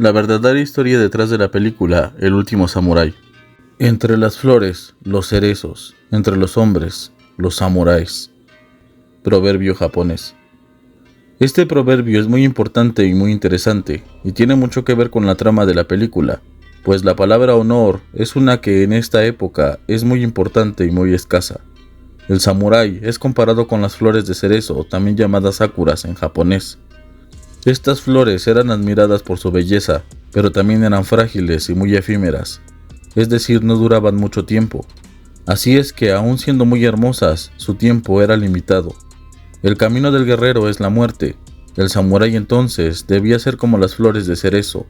La verdadera historia detrás de la película El último samurái. Entre las flores, los cerezos; entre los hombres, los samuráis. Proverbio japonés. Este proverbio es muy importante y muy interesante, y tiene mucho que ver con la trama de la película, pues la palabra honor es una que en esta época es muy importante y muy escasa. El samurái es comparado con las flores de cerezo, también llamadas sakuras en japonés. Estas flores eran admiradas por su belleza, pero también eran frágiles y muy efímeras, es decir, no duraban mucho tiempo. Así es que, aun siendo muy hermosas, su tiempo era limitado. El camino del guerrero es la muerte. El samurái entonces debía ser como las flores de cerezo,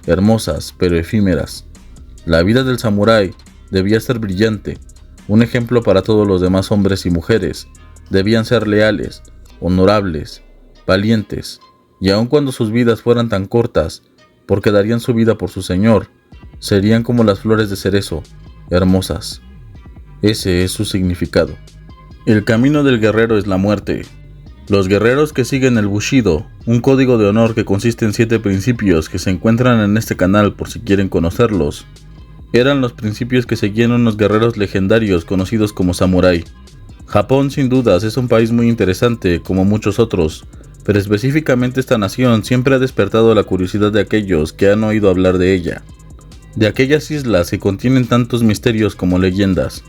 hermosas pero efímeras. La vida del samurái debía ser brillante, un ejemplo para todos los demás hombres y mujeres. Debían ser leales, honorables, valientes, y aun cuando sus vidas fueran tan cortas, porque darían su vida por su señor, serían como las flores de cerezo, hermosas. Ese es su significado. El camino del guerrero es la muerte. Los guerreros que siguen el Bushido, un código de honor que consiste en 7 principios que se encuentran en este canal por si quieren conocerlos, eran los principios que seguían unos guerreros legendarios conocidos como samurái. Japón sin dudas es un país muy interesante como muchos otros, pero específicamente esta nación siempre ha despertado la curiosidad de aquellos que han oído hablar de ella, de aquellas islas que contienen tantos misterios como leyendas.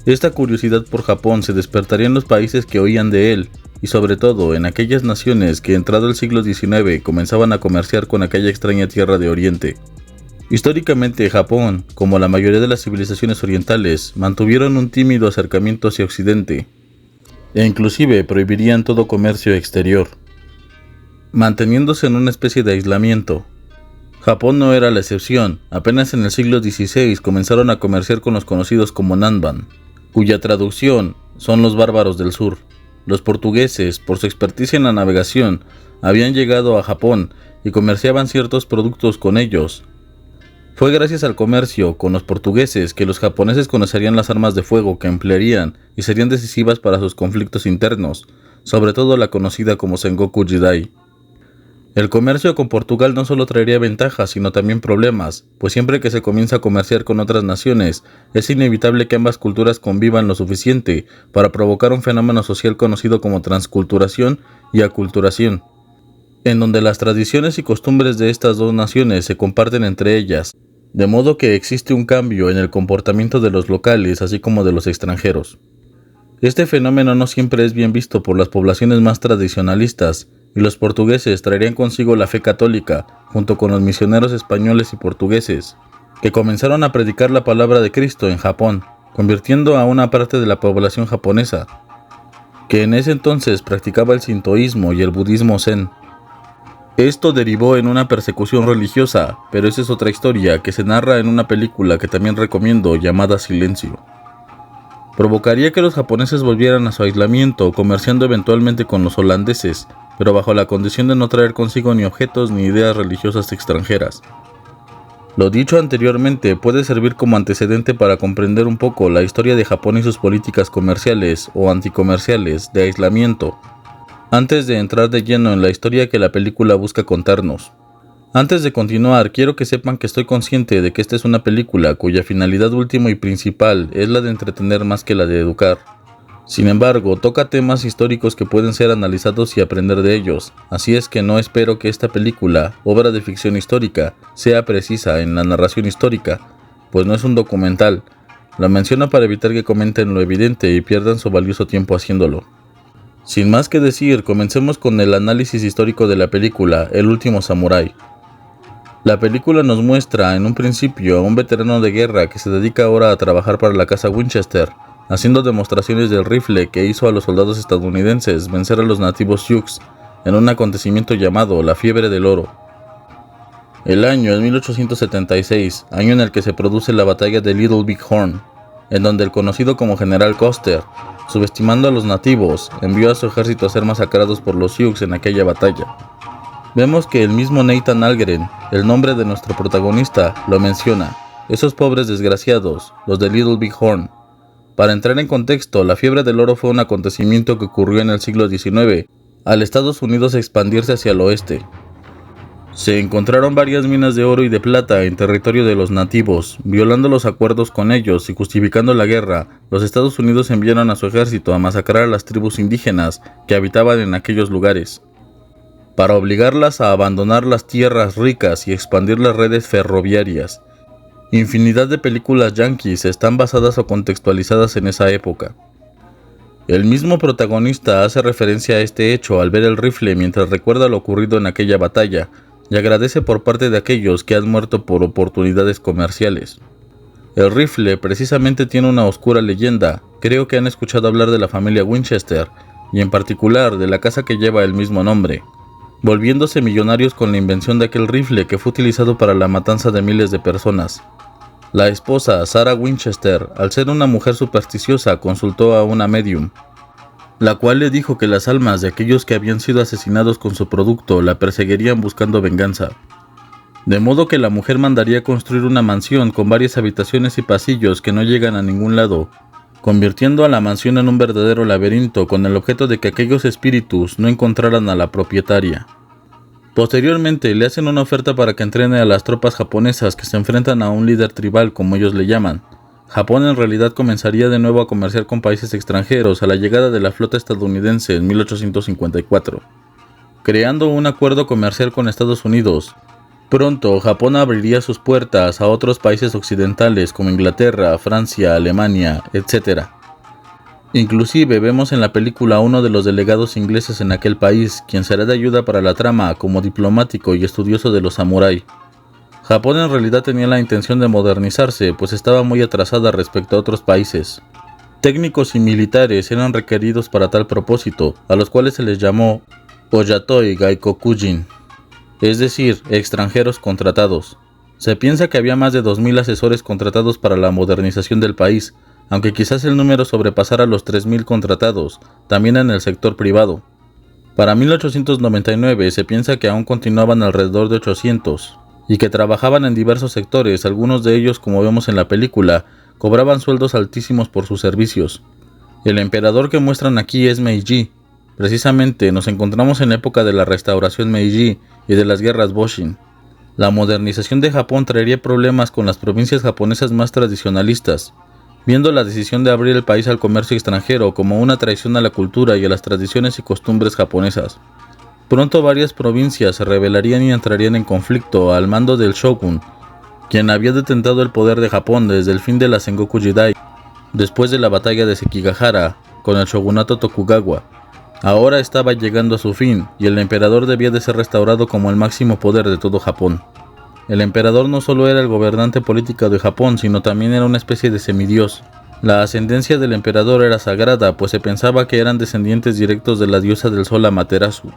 Esta curiosidad por Japón se despertaría en los países que oían de él, y sobre todo en aquellas naciones que entrado el siglo XIX comenzaban a comerciar con aquella extraña tierra de Oriente. Históricamente Japón, como la mayoría de las civilizaciones orientales, mantuvieron un tímido acercamiento hacia Occidente, e inclusive prohibirían todo comercio exterior, manteniéndose en una especie de aislamiento. Japón no era la excepción. Apenas en el siglo XVI comenzaron a comerciar con los conocidos como Nanban, cuya traducción son los bárbaros del sur. Los portugueses, por su experticia en la navegación, habían llegado a Japón y comerciaban ciertos productos con ellos. Fue gracias al comercio con los portugueses que los japoneses conocerían las armas de fuego que emplearían y serían decisivas para sus conflictos internos, sobre todo la conocida como Sengoku Jidai. El comercio con Portugal no solo traería ventajas, sino también problemas, pues siempre que se comienza a comerciar con otras naciones, es inevitable que ambas culturas convivan lo suficiente para provocar un fenómeno social conocido como transculturación y aculturación, en donde las tradiciones y costumbres de estas dos naciones se comparten entre ellas, de modo que existe un cambio en el comportamiento de los locales así como de los extranjeros. Este fenómeno no siempre es bien visto por las poblaciones más tradicionalistas, y los portugueses traerían consigo la fe católica, junto con los misioneros españoles y portugueses, que comenzaron a predicar la palabra de Cristo en Japón, convirtiendo a una parte de la población japonesa, que en ese entonces practicaba el sintoísmo y el budismo zen. Esto derivó en una persecución religiosa, pero esa es otra historia que se narra en una película que también recomiendo llamada Silencio. Provocaría que los japoneses volvieran a su aislamiento, comerciando eventualmente con los holandeses, pero bajo la condición de no traer consigo ni objetos ni ideas religiosas extranjeras. Lo dicho anteriormente puede servir como antecedente para comprender un poco la historia de Japón y sus políticas comerciales o anticomerciales de aislamiento, antes de entrar de lleno en la historia que la película busca contarnos. Antes de continuar, quiero que sepan que estoy consciente de que esta es una película cuya finalidad última y principal es la de entretener más que la de educar. Sin embargo, toca temas históricos que pueden ser analizados y aprender de ellos, así es que no espero que esta película, obra de ficción histórica, sea precisa en la narración histórica, pues no es un documental. Lo menciono para evitar que comenten lo evidente y pierdan su valioso tiempo haciéndolo. Sin más que decir, comencemos con el análisis histórico de la película El último samurái. La película nos muestra en un principio a un veterano de guerra que se dedica ahora a trabajar para la casa Winchester, haciendo demostraciones del rifle que hizo a los soldados estadounidenses vencer a los nativos Sioux en un acontecimiento llamado la Fiebre del Oro. El año es 1876, año en el que se produce la batalla de Little Big Horn, en donde el conocido como General Custer, subestimando a los nativos, envió a su ejército a ser masacrados por los Sioux en aquella batalla. Vemos que el mismo Nathan Algren, el nombre de nuestro protagonista, lo menciona: esos pobres desgraciados, los de Little Big Horn. Para entrar en contexto, la Fiebre del Oro fue un acontecimiento que ocurrió en el siglo XIX, al Estados Unidos expandirse hacia el oeste. Se encontraron varias minas de oro y de plata en territorio de los nativos. Violando los acuerdos con ellos y justificando la guerra, los Estados Unidos enviaron a su ejército a masacrar a las tribus indígenas que habitaban en aquellos lugares, para obligarlas a abandonar las tierras ricas y expandir las redes ferroviarias. Infinidad de películas yanquis están basadas o contextualizadas en esa época. El mismo protagonista hace referencia a este hecho al ver el rifle mientras recuerda lo ocurrido en aquella batalla, y agradece por parte de aquellos que han muerto por oportunidades comerciales. El rifle precisamente tiene una oscura leyenda. Creo que han escuchado hablar de la familia Winchester, y en particular de la casa que lleva el mismo nombre, volviéndose millonarios con la invención de aquel rifle que fue utilizado para la matanza de miles de personas. La esposa, Sarah Winchester, al ser una mujer supersticiosa, consultó a una medium, la cual le dijo que las almas de aquellos que habían sido asesinados con su producto la perseguirían buscando venganza. De modo que la mujer mandaría construir una mansión con varias habitaciones y pasillos que no llegan a ningún lado, convirtiendo a la mansión en un verdadero laberinto con el objeto de que aquellos espíritus no encontraran a la propietaria. Posteriormente le hacen una oferta para que entrene a las tropas japonesas que se enfrentan a un líder tribal, como ellos le llaman. Japón en realidad comenzaría de nuevo a comerciar con países extranjeros a la llegada de la flota estadounidense en 1854, creando un acuerdo comercial con Estados Unidos. Pronto Japón abriría sus puertas a otros países occidentales como Inglaterra, Francia, Alemania, etc. Inclusive vemos en la película a uno de los delegados ingleses en aquel país, quien será de ayuda para la trama como diplomático y estudioso de los samurái. Japón en realidad tenía la intención de modernizarse, pues estaba muy atrasada respecto a otros países. Técnicos y militares eran requeridos para tal propósito, a los cuales se les llamó Oyatoi Gaikokujin, es decir, extranjeros contratados. Se piensa que había más de 2000 asesores contratados para la modernización del país, aunque quizás el número sobrepasara los 3000 contratados, también en el sector privado. Para 1899 se piensa que aún continuaban alrededor de 800, y que trabajaban en diversos sectores. Algunos de ellos, como vemos en la película, cobraban sueldos altísimos por sus servicios. El emperador que muestran aquí es Meiji. Precisamente nos encontramos en la época de la restauración Meiji y de las guerras Boshin. La modernización de Japón traería problemas con las provincias japonesas más tradicionalistas, viendo la decisión de abrir el país al comercio extranjero como una traición a la cultura y a las tradiciones y costumbres japonesas. Pronto varias provincias se rebelarían y entrarían en conflicto al mando del shogun, quien había detentado el poder de Japón desde el fin de la Sengoku Jidai, después de la batalla de Sekigahara con el shogunato Tokugawa. Ahora estaba llegando a su fin, y el emperador debía de ser restaurado como el máximo poder de todo Japón. El emperador no solo era el gobernante político de Japón, sino también era una especie de semidios. La ascendencia del emperador era sagrada, pues se pensaba que eran descendientes directos de la diosa del sol Amaterasu.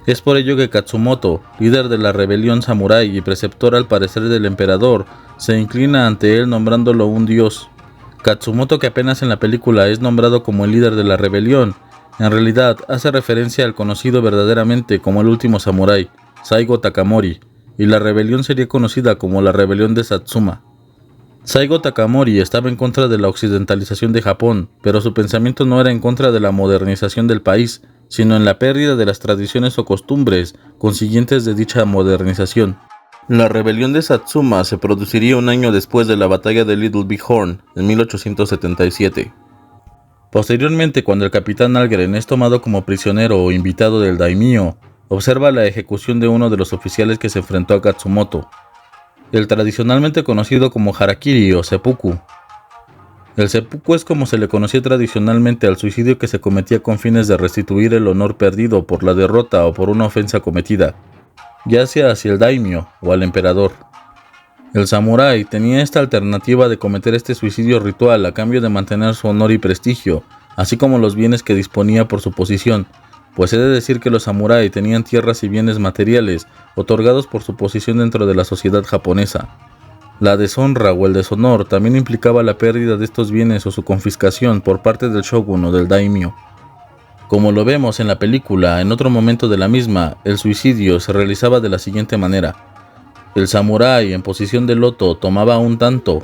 Es por ello que Katsumoto, líder de la rebelión samurái y preceptor al parecer del emperador, se inclina ante él nombrándolo un dios. Katsumoto, que apenas en la película es nombrado como el líder de la rebelión, en realidad hace referencia al conocido verdaderamente como el último samurái, Saigo Takamori, y la rebelión sería conocida como la rebelión de Satsuma. Saigo Takamori estaba en contra de la occidentalización de Japón, pero su pensamiento no era en contra de la modernización del país, sino en la pérdida de las tradiciones o costumbres consiguientes de dicha modernización. La rebelión de Satsuma se produciría un año después de la batalla de Little Big Horn, en 1877. Posteriormente, cuando el capitán Algren es tomado como prisionero o invitado del daimyo, observa la ejecución de uno de los oficiales que se enfrentó a Katsumoto, el tradicionalmente conocido como harakiri o seppuku. El seppuku es como se le conocía tradicionalmente al suicidio que se cometía con fines de restituir el honor perdido por la derrota o por una ofensa cometida, ya sea hacia el daimyo o al emperador. El samurái tenía esta alternativa de cometer este suicidio ritual a cambio de mantener su honor y prestigio, así como los bienes que disponía por su posición, pues he de decir que los samurái tenían tierras y bienes materiales otorgados por su posición dentro de la sociedad japonesa. La deshonra o el deshonor también implicaba la pérdida de estos bienes o su confiscación por parte del shogun o del daimyo. Como lo vemos en la película, en otro momento de la misma, el suicidio se realizaba de la siguiente manera. El samurái en posición de loto tomaba un tanto,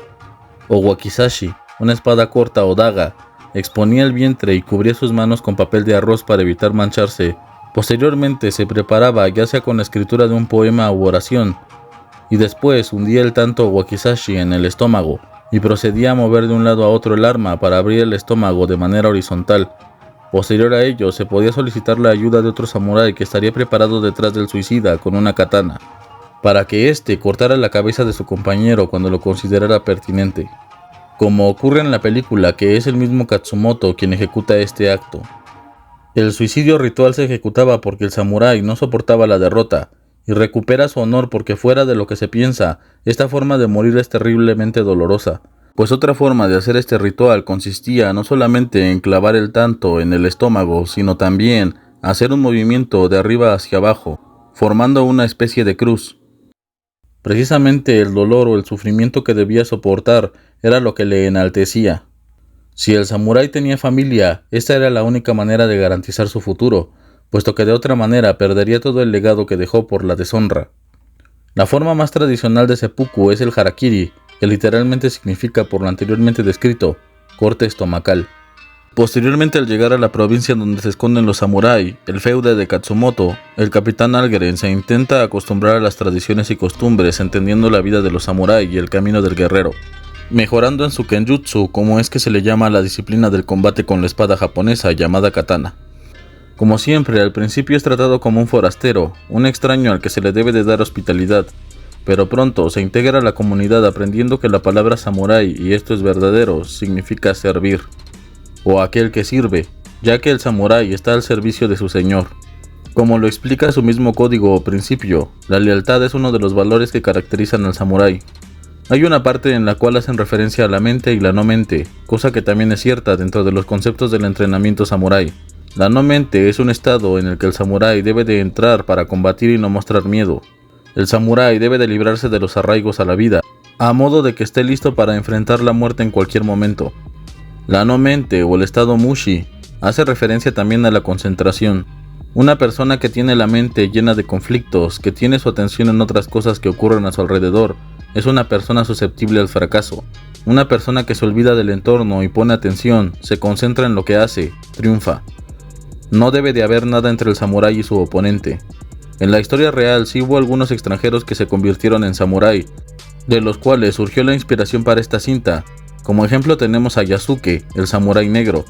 o wakizashi, una espada corta o daga, exponía el vientre y cubría sus manos con papel de arroz para evitar mancharse Posteriormente se preparaba ya sea con la escritura de un poema u oración, y después hundía el tanto wakizashi en el estómago y procedía a mover de un lado a otro el arma para abrir el estómago de manera horizontal. Posterior a ello, se podía solicitar la ayuda de otro samurái que estaría preparado detrás del suicida con una katana, para que éste cortara la cabeza de su compañero cuando lo considerara pertinente, como ocurre en la película, que es el mismo Katsumoto quien ejecuta este acto. El suicidio ritual se ejecutaba porque el samurái no soportaba la derrota, y recupera su honor porque fuera de lo que se piensa, esta forma de morir es terriblemente dolorosa, pues otra forma de hacer este ritual consistía no solamente en clavar el tanto en el estómago, sino también hacer un movimiento de arriba hacia abajo, formando una especie de cruz. Precisamente el dolor o el sufrimiento que debía soportar era lo que le enaltecía. Si el samurái tenía familia, esta era la única manera de garantizar su futuro, puesto que de otra manera perdería todo el legado que dejó por la deshonra. La forma más tradicional de seppuku es el harakiri, que literalmente significa, por lo anteriormente descrito, corte estomacal. Posteriormente, al llegar a la provincia donde se esconden los samurái, el feudo de Katsumoto, el capitán Algren se intenta acostumbrar a las tradiciones y costumbres, entendiendo la vida de los samurái y el camino del guerrero, mejorando en su kenjutsu, como es que se le llama a la disciplina del combate con la espada japonesa llamada katana. Como siempre, al principio es tratado como un forastero, un extraño al que se le debe de dar hospitalidad, pero pronto se integra a la comunidad aprendiendo que la palabra samurái, y esto es verdadero, significa servir, o aquel que sirve, ya que el samurái está al servicio de su señor. Como lo explica su mismo código o principio, la lealtad es uno de los valores que caracterizan al samurái. Hay una parte en la cual hacen referencia a la mente y la no mente, cosa que también es cierta dentro de los conceptos del entrenamiento samurái. La no mente es un estado en el que el samurái debe de entrar para combatir y no mostrar miedo. El samurái debe de librarse de los arraigos a la vida, a modo de que esté listo para enfrentar la muerte en cualquier momento. La no mente o el estado mushi hace referencia también a la concentración. Una persona que tiene la mente llena de conflictos, que tiene su atención en otras cosas que ocurren a su alrededor, es una persona susceptible al fracaso. Una persona que se olvida del entorno y pone atención, se concentra en lo que hace, triunfa. No debe de haber nada entre el samurái y su oponente. En la historia real sí hubo algunos extranjeros que se convirtieron en samurái, de los cuales surgió la inspiración para esta cinta. Como ejemplo tenemos a Yasuke, el samurái negro.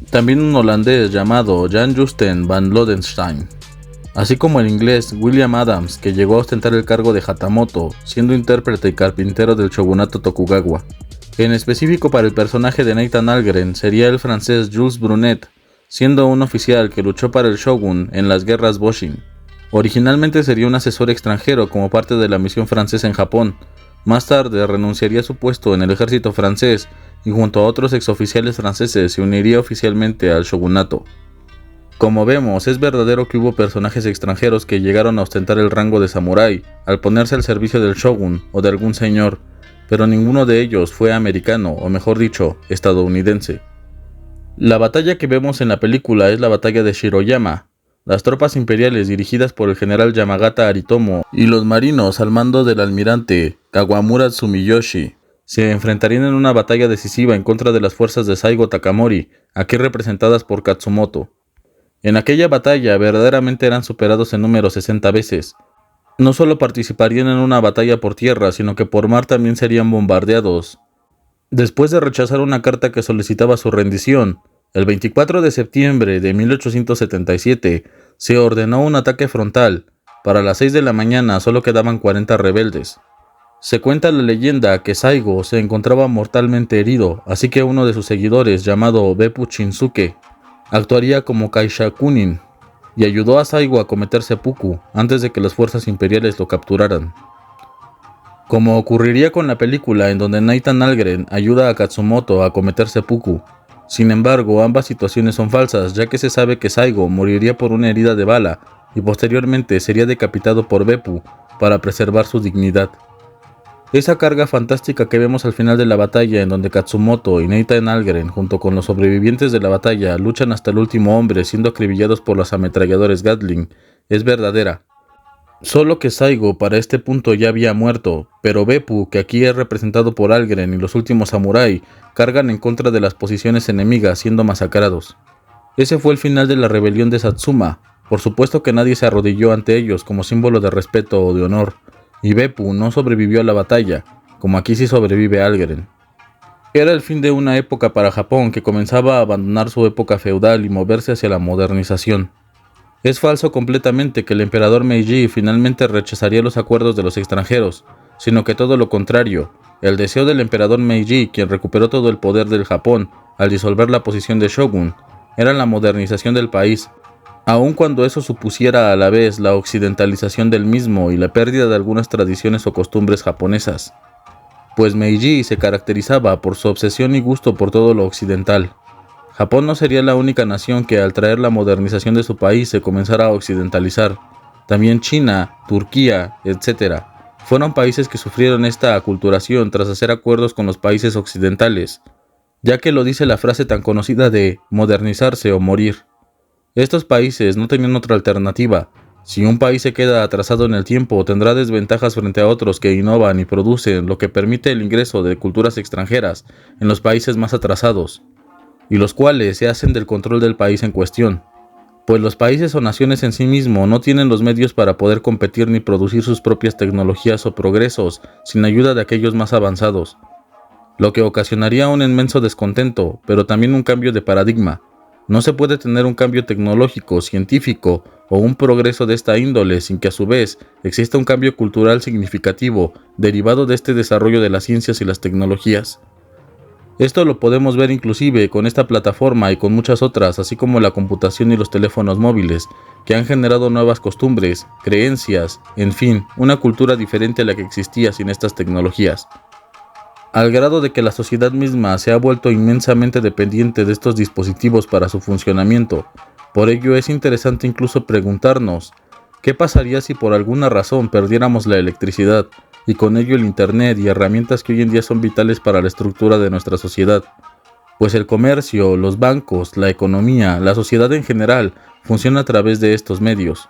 También un holandés llamado Jan Justen van Lodenstein. Así como el inglés William Adams, que llegó a ostentar el cargo de Hatamoto, siendo intérprete y carpintero del shogunato Tokugawa. En específico para el personaje de Nathan Algren sería el francés Jules Brunet, siendo un oficial que luchó para el shogun en las guerras Boshin. Originalmente sería un asesor extranjero como parte de la misión francesa en Japón. Más tarde renunciaría a su puesto en el ejército francés y junto a otros exoficiales franceses se uniría oficialmente al shogunato. Como vemos, es verdadero que hubo personajes extranjeros que llegaron a ostentar el rango de samurái al ponerse al servicio del shogun o de algún señor, pero ninguno de ellos fue americano, o mejor dicho, estadounidense. La batalla que vemos en la película es la batalla de Shiroyama. Las tropas imperiales dirigidas por el general Yamagata Aritomo y los marinos al mando del almirante Kawamura Tsumiyoshi se enfrentarían en una batalla decisiva en contra de las fuerzas de Saigo Takamori, aquí representadas por Katsumoto. En aquella batalla verdaderamente eran superados en número 60 veces. No solo participarían en una batalla por tierra, sino que por mar también serían bombardeados. Después de rechazar una carta que solicitaba su rendición, el 24 de septiembre de 1877 se ordenó un ataque frontal. Para las 6 de la mañana solo quedaban 40 rebeldes. Se cuenta la leyenda que Saigo se encontraba mortalmente herido, así que uno de sus seguidores, llamado Beppu Shinsuke, actuaría como Kaishakunin y ayudó a Saigo a cometer seppuku antes de que las fuerzas imperiales lo capturaran. Como ocurriría con la película en donde Nathan Algren ayuda a Katsumoto a cometer seppuku. Sin embargo, ambas situaciones son falsas, ya que se sabe que Saigo moriría por una herida de bala y posteriormente sería decapitado por Beppu para preservar su dignidad. Esa carga fantástica que vemos al final de la batalla en donde Katsumoto y Nathan Algren junto con los sobrevivientes de la batalla luchan hasta el último hombre siendo acribillados por los ametralladores Gatling es verdadera. Solo que Saigo para este punto ya había muerto, pero Beppu, que aquí es representado por Algren y los últimos samurái, cargan en contra de las posiciones enemigas siendo masacrados. Ese fue el final de la rebelión de Satsuma, Por supuesto que nadie se arrodilló ante ellos como símbolo de respeto o de honor, y Beppu no sobrevivió a la batalla, como aquí sí sobrevive Algren. Era el fin de una época para Japón que comenzaba a abandonar su época feudal y moverse hacia la modernización. Es falso completamente que el emperador Meiji finalmente rechazaría los acuerdos de los extranjeros, sino que todo lo contrario, el deseo del emperador Meiji, quien recuperó todo el poder del Japón al disolver la posición de shogun, era la modernización del país, aun cuando eso supusiera a la vez la occidentalización del mismo y la pérdida de algunas tradiciones o costumbres japonesas, pues Meiji se caracterizaba por su obsesión y gusto por todo lo occidental. Japón no sería la única nación que al traer la modernización de su país se comenzara a occidentalizar. También China, Turquía, etc. fueron países que sufrieron esta aculturación tras hacer acuerdos con los países occidentales, ya que lo dice la frase tan conocida de modernizarse o morir. Estos países no tenían otra alternativa. Si un país se queda atrasado en el tiempo, tendrá desventajas frente a otros que innovan y producen, lo que permite el ingreso de culturas extranjeras en los países más atrasados, y los cuales se hacen del control del país en cuestión, pues los países o naciones en sí mismos no tienen los medios para poder competir ni producir sus propias tecnologías o progresos sin ayuda de aquellos más avanzados, lo que ocasionaría un inmenso descontento, pero también un cambio de paradigma. No se puede tener un cambio tecnológico, científico o un progreso de esta índole sin que a su vez exista un cambio cultural significativo derivado de este desarrollo de las ciencias y las tecnologías. Esto lo podemos ver inclusive con esta plataforma y con muchas otras, así como la computación y los teléfonos móviles, que han generado nuevas costumbres, creencias, en fin, una cultura diferente a la que existía sin estas tecnologías. Al grado de que la sociedad misma se ha vuelto inmensamente dependiente de estos dispositivos para su funcionamiento. Por ello es interesante incluso preguntarnos, ¿qué pasaría si por alguna razón perdiéramos la electricidad? Y con ello el Internet y herramientas que hoy en día son vitales para la estructura de nuestra sociedad, pues el comercio, los bancos, la economía, la sociedad en general, funciona a través de estos medios.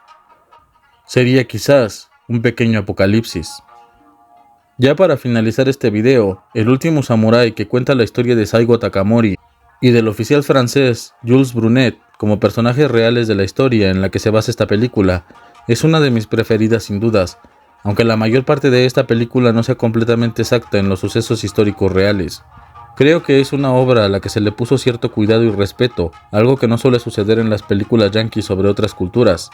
Sería quizás un pequeño apocalipsis. Ya para finalizar este video, el último samurái, que cuenta la historia de Saigo Takamori y del oficial francés Jules Brunet como personajes reales de la historia en la que se basa esta película, es una de mis preferidas sin dudas, aunque la mayor parte de esta película no sea completamente exacta en los sucesos históricos reales. Creo que es una obra a la que se le puso cierto cuidado y respeto, algo que no suele suceder en las películas yankees sobre otras culturas.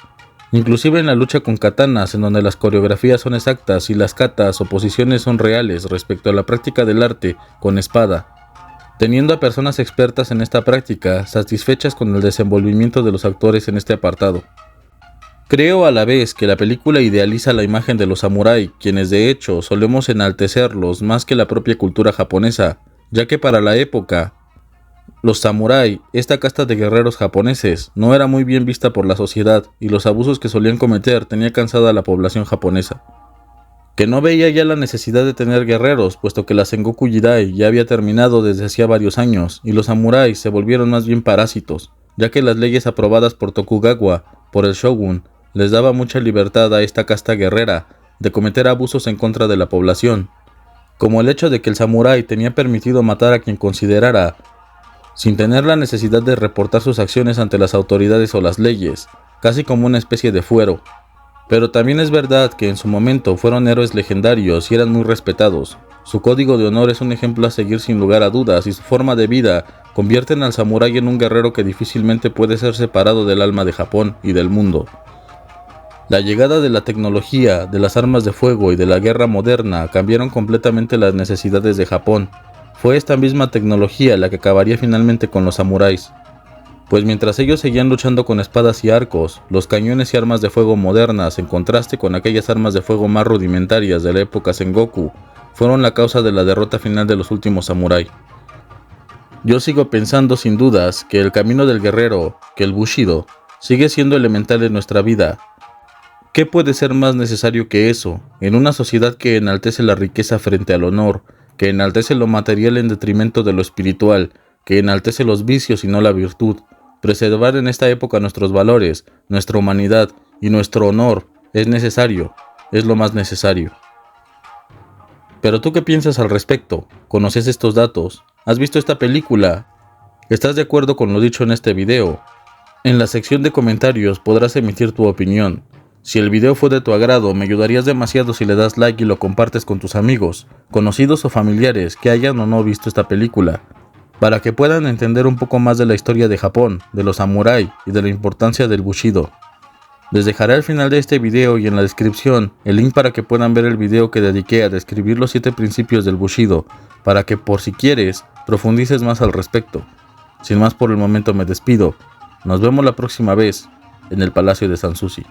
Inclusive en la lucha con katanas, en donde las coreografías son exactas y las katas o posiciones son reales respecto a la práctica del arte con espada, teniendo a personas expertas en esta práctica satisfechas con el desenvolvimiento de los actores en este apartado. Creo a la vez que la película idealiza la imagen de los samurái, quienes de hecho solemos enaltecerlos más que la propia cultura japonesa, ya que para la época, los samurái, esta casta de guerreros japoneses, no era muy bien vista por la sociedad y los abusos que solían cometer tenía cansada a la población japonesa, que no veía ya la necesidad de tener guerreros, puesto que la Sengoku Jidai ya había terminado desde hacía varios años y los samuráis se volvieron más bien parásitos, ya que las leyes aprobadas por Tokugawa, por el shogun, les daba mucha libertad a esta casta guerrera de cometer abusos en contra de la población, como el hecho de que el samurái tenía permitido matar a quien considerara, sin tener la necesidad de reportar sus acciones ante las autoridades o las leyes, casi como una especie de fuero. Pero también es verdad que en su momento fueron héroes legendarios y eran muy respetados. Su código de honor es un ejemplo a seguir sin lugar a dudas, y su forma de vida convierten al samurái en un guerrero que difícilmente puede ser separado del alma de Japón y del mundo. La llegada de la tecnología, de las armas de fuego y de la guerra moderna cambiaron completamente las necesidades de Japón. Fue esta misma tecnología la que acabaría finalmente con los samuráis, pues mientras ellos seguían luchando con espadas y arcos, los cañones y armas de fuego modernas, en contraste con aquellas armas de fuego más rudimentarias de la época Sengoku, fueron la causa de la derrota final de los últimos samurái. Yo sigo pensando sin dudas que el camino del guerrero, que el Bushido, sigue siendo elemental en nuestra vida. ¿Qué puede ser más necesario que eso, en una sociedad que enaltece la riqueza frente al honor, que enaltece lo material en detrimento de lo espiritual, que enaltece los vicios y no la virtud? Preservar en esta época nuestros valores, nuestra humanidad y nuestro honor es necesario, es lo más necesario. Pero ¿tú qué piensas al respecto? ¿Conoces estos datos? ¿Has visto esta película? ¿Estás de acuerdo con lo dicho en este video? En la sección de comentarios podrás emitir tu opinión. Si el video fue de tu agrado, me ayudarías demasiado si le das like y lo compartes con tus amigos, conocidos o familiares que hayan o no visto esta película, para que puedan entender un poco más de la historia de Japón, de los samurái y de la importancia del Bushido. Les dejaré al final de este video y en la descripción el link para que puedan ver el video que dediqué a describir los 7 principios del Bushido, para que por si quieres profundices más al respecto. Sin más por el momento me despido. Nos vemos la próxima vez en el Palacio de Sanssouci.